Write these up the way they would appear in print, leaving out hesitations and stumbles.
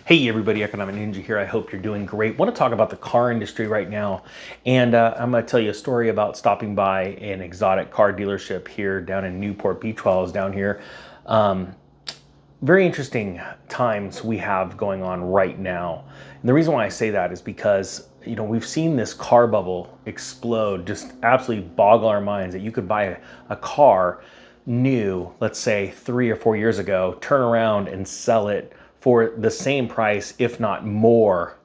Hey everybody, Economic Ninja here. I hope you're doing great. Want to talk about the car industry right now. And I'm going to tell you a story about stopping by an exotic car dealership here down in Newport Beach while I was down here. Very interesting times we have going on right now. And the reason why I say that is because, we've seen this car bubble explode, just absolutely boggle our minds that you could buy a car new, let's say 3 or 4 years ago, turn around and sell it for the same price, if not more,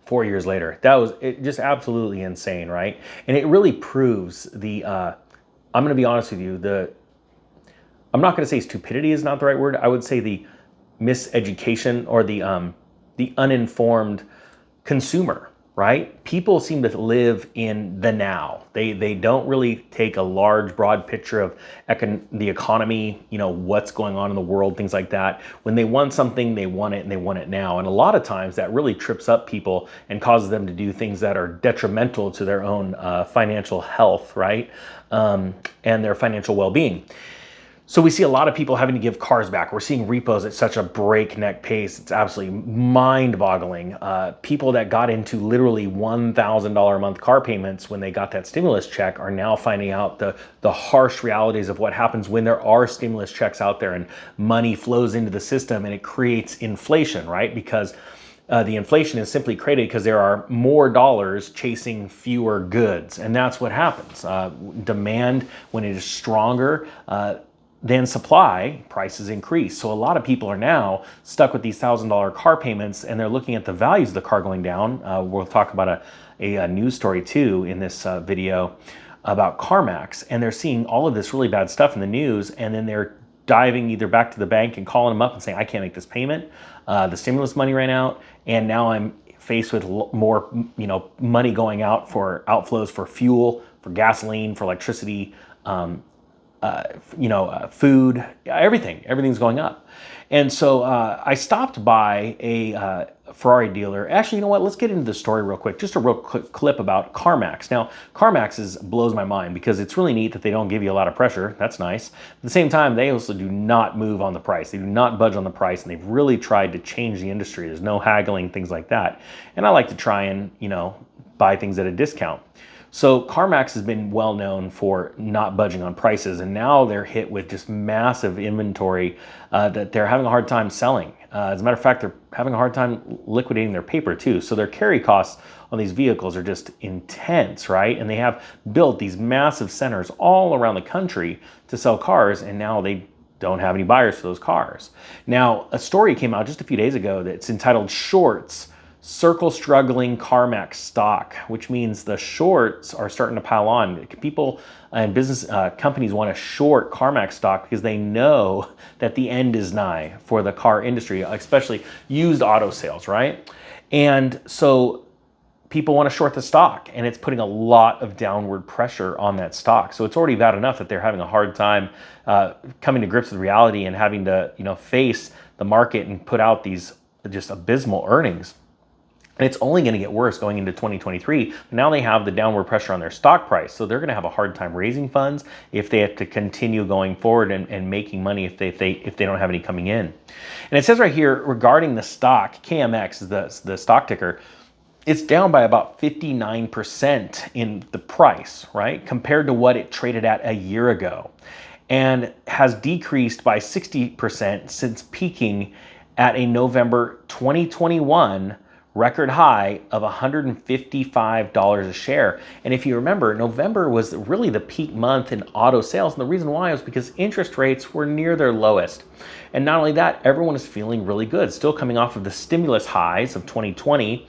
4 years later. That was just absolutely insane, right? And it really proves I'm going to be honest with you, I'm not going to say stupidity is not the right word. I would say the miseducation or the uninformed consumer, right? People seem to live in the now. They don't really take a large, broad picture of the economy, what's going on in the world, things like that. When they want something, they want it and they want it now. And a lot of times that really trips up people and causes them to do things that are detrimental to their own financial health, right? And their financial well-being. So we see a lot of people having to give cars back. We're seeing repos at such a breakneck pace. It's absolutely mind-boggling. People that got into literally $1,000 a month car payments when they got that stimulus check are now finding out the harsh realities of what happens when there are stimulus checks out there and money flows into the system and it creates inflation, right? Because the inflation is simply created because there are more dollars chasing fewer goods. And that's what happens. Demand, when it is stronger, then supply, prices increase. So a lot of people are now stuck with these $1,000 car payments and they're looking at the values of the car going down. We'll talk about a news story too in this video about CarMax, and they're seeing all of this really bad stuff in the news, and then they're diving either back to the bank and calling them up and saying, I can't make this payment. The stimulus money ran out, and now I'm faced with more money going out for outflows for fuel, for gasoline, for electricity, food, everything's going up. And so I stopped by a Ferrari dealer. Actually, you know what? Let's get into the story real quick. Just a real quick clip about CarMax. Now, CarMax blows my mind because it's really neat that they don't give you a lot of pressure. That's nice. At the same time, they also do not move on the price. They do not budge on the price, and they've really tried to change the industry. There's no haggling, things like that. And I like to try and, buy things at a discount. So CarMax has been well known for not budging on prices, and now they're hit with just massive inventory that they're having a hard time selling. As a matter of fact, they're having a hard time liquidating their paper too. So their carry costs on these vehicles are just intense, right? And they have built these massive centers all around the country to sell cars, and now they don't have any buyers for those cars. Now, a story came out just a few days ago that's entitled Shorts Circle Struggling CarMax Stock, which means the shorts are starting to pile on. People and business companies want to short CarMax stock because they know that the end is nigh for the car industry, especially used auto sales, right? And so people want to short the stock, and it's putting a lot of downward pressure on that stock. So it's already bad enough that they're having a hard time coming to grips with reality and having to, face the market and put out these just abysmal earnings. And it's only going to get worse going into 2023. Now they have the downward pressure on their stock price. So they're going to have a hard time raising funds if they have to continue going forward and making money if they don't have any coming in. And it says right here regarding the stock, KMX is the stock ticker, it's down by about 59% in the price, right? Compared to what it traded at a year ago. And has decreased by 60% since peaking at a November 2021 record high of $155 a share. And if you remember, November was really the peak month in auto sales. And the reason why was because interest rates were near their lowest. And not only that, everyone is feeling really good. Still coming off of the stimulus highs of 2020,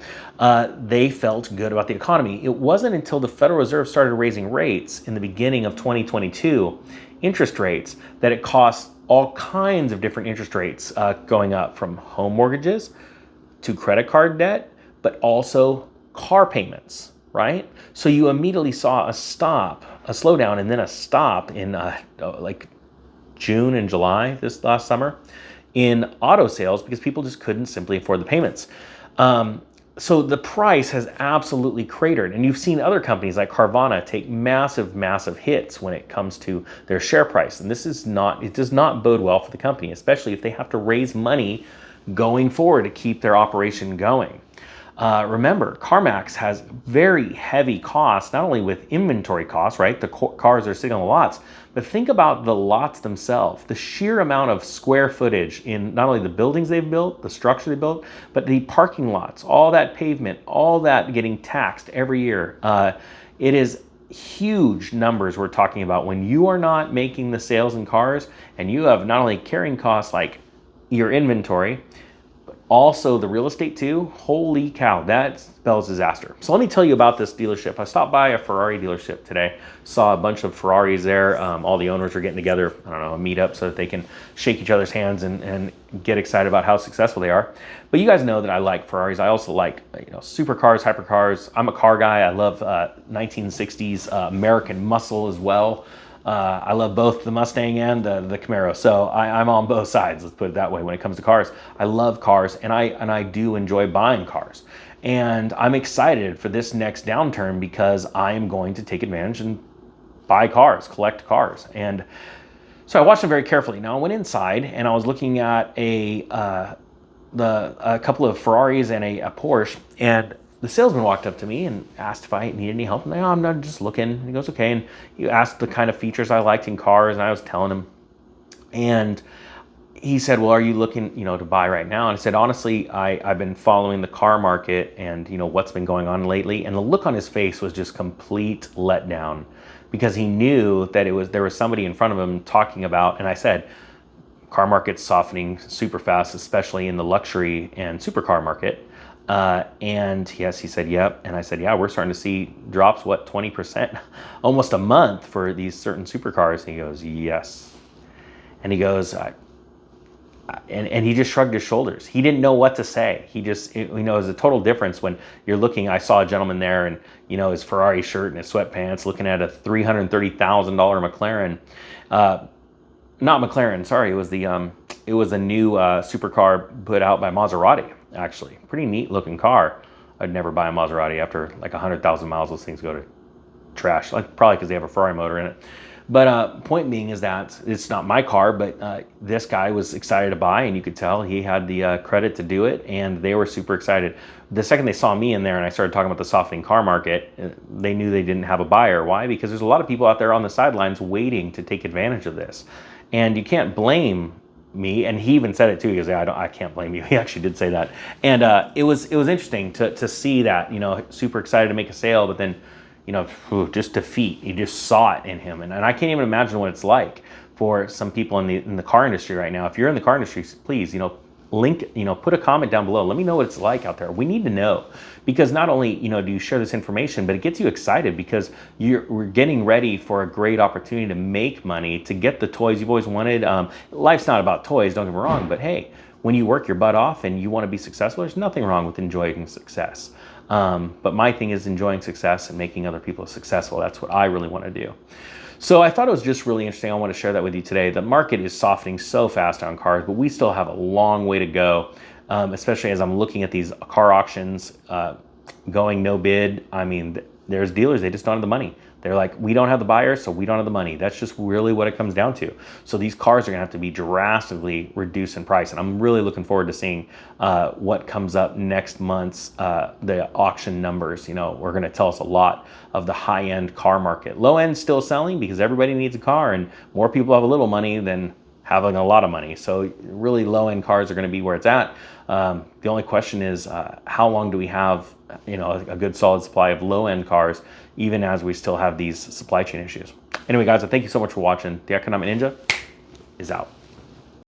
they felt good about the economy. It wasn't until the Federal Reserve started raising rates in the beginning of 2022, interest rates, that it cost all kinds of different interest rates going up, from home mortgages to credit card debt, but also car payments, right? So you immediately saw a slowdown, and then a stop in like June and July this last summer in auto sales because people just couldn't simply afford the payments. So the price has absolutely cratered, and you've seen other companies like Carvana take massive, massive hits when it comes to their share price. And it does not bode well for the company, especially if they have to raise money going forward to keep their operation going. Remember, CarMax has very heavy costs, not only with inventory costs, right? The cars are sitting on the lots, but think about the lots themselves, the sheer amount of square footage in not only the buildings they've built, the structure they built, but the parking lots, all that pavement, all that getting taxed every year. It is huge numbers we're talking about when you are not making the sales in cars and you have not only carrying costs like your inventory, also the real estate too. Holy cow, that spells disaster. So let me tell you about this dealership. I stopped by a Ferrari dealership today, saw a bunch of Ferraris there. All the owners are getting together, I don't know, a meetup so that they can shake each other's hands and get excited about how successful they are. But you guys know that I like Ferraris. I also like supercars, hypercars. I'm a car guy. I love 1960s American muscle as well. I love both the Mustang and the Camaro, so I'm on both sides. Let's put it that way. When it comes to cars, I love cars, and I do enjoy buying cars. And I'm excited for this next downturn because I am going to take advantage and buy cars, collect cars. And so I watched them very carefully. Now I went inside and I was looking at a couple of Ferraris and a Porsche, and the salesman walked up to me and asked if I needed any help. No, I'm not, just looking. And he goes, okay. And he asked the kind of features I liked in cars, and I was telling him. And he said, well, are you looking, to buy right now? And I said, honestly, I've been following the car market and, what's been going on lately. And the look on his face was just complete letdown because he knew that there was somebody in front of him talking about, and I said, car market's softening super fast, especially in the luxury and supercar market. And yes, he said, yep. And I said, yeah, we're starting to see drops, 20%, almost a month for these certain supercars. And he goes, yes. And he goes, and he just shrugged his shoulders. He didn't know what to say. He just, it was a total difference when you're looking. I saw a gentleman there and, his Ferrari shirt and his sweatpants looking at a $330,000 McLaren. Not McLaren, sorry. It was a new supercar put out by Maserati. Actually, pretty neat looking car. I'd never buy a Maserati after like 100,000 miles. Those things go to trash, probably because they have a Ferrari motor in it. But point being is that it's not my car, but this guy was excited to buy, and you could tell he had the credit to do it, and they were super excited. The second they saw me in there and I started talking about the softening car market, they knew they didn't have a buyer. Why? Because there's a lot of people out there on the sidelines waiting to take advantage of this. And you can't blame me, and he even said it too. He goes, yeah, I can't blame you. He actually did say that. And it was interesting to see that, super excited to make a sale, but then, just defeat. You just saw it in him. And I can't even imagine what it's like for some people in the car industry right now. If you're in the car industry, please, put a comment down below. Let me know what it's like out there. We need to know, because not only, do you share this information, but it gets you excited because we're getting ready for a great opportunity to make money, to get the toys you've always wanted. Life's not about toys, don't get me wrong, but hey, when you work your butt off and you want to be successful, there's nothing wrong with enjoying success. But my thing is enjoying success and making other people successful. That's what I really want to do. So I thought it was just really interesting. I want to share that with you today. The market is softening so fast on cars, but we still have a long way to go, especially as I'm looking at these car auctions going no bid. I mean, there's dealers, they just don't have the money. They're like, we don't have the buyers, so we don't have the money. That's just really what it comes down to. So these cars are gonna have to be drastically reduced in price. And I'm really looking forward to seeing what comes up next month's, the auction numbers. We're gonna tell us a lot of the high-end car market. Low-end still selling because everybody needs a car, and more people have a little money than having a lot of money. So really low-end cars are gonna be where it's at. The only question is, how long do we have a good solid supply of low-end cars, even as we still have these supply chain issues? Anyway, guys, thank you so much for watching. The Economic Ninja is out.